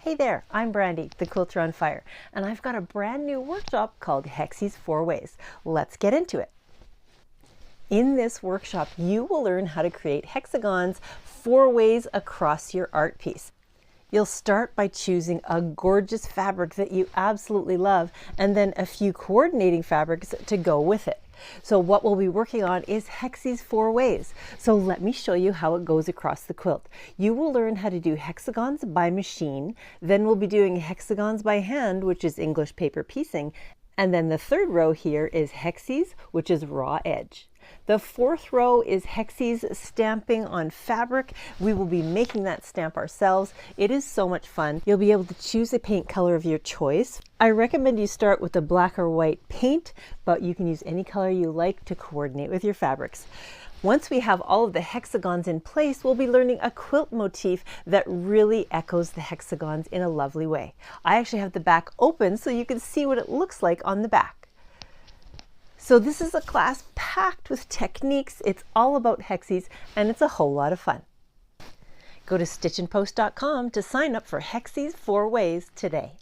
Hey there, I'm Brandy, the Quilter on Fire, and I've got a brand new workshop called HEXIES 4 Ways. Let's get into it. In this workshop, you will learn how to create hexagons 4 ways across your art piece. You'll start by choosing a gorgeous fabric that you absolutely love, and then a few coordinating fabrics to go with it. So what we'll be working on is HEXIES 4 ways. So let me show you how it goes across the quilt. You will learn how to do hexagons by machine, then we'll be doing hexagons by hand, which is English paper piecing, and then the third row here is HEXIES, which is raw edge. The fourth row is HEXIES stamping on fabric. We will be making that stamp ourselves. It is so much fun. You'll be able to choose a paint color of your choice. I recommend you start with a black or white paint, but you can use any color you like to coordinate with your fabrics. Once we have all of the hexagons in place, we'll be learning a quilt motif that really echoes the hexagons in a lovely way. I actually have the back open so you can see what it looks like on the back. So this is a class packed with techniques. It's all about HEXIES and it's a whole lot of fun. Go to stitchandpost.com to sign up for HEXIES 4 Ways today.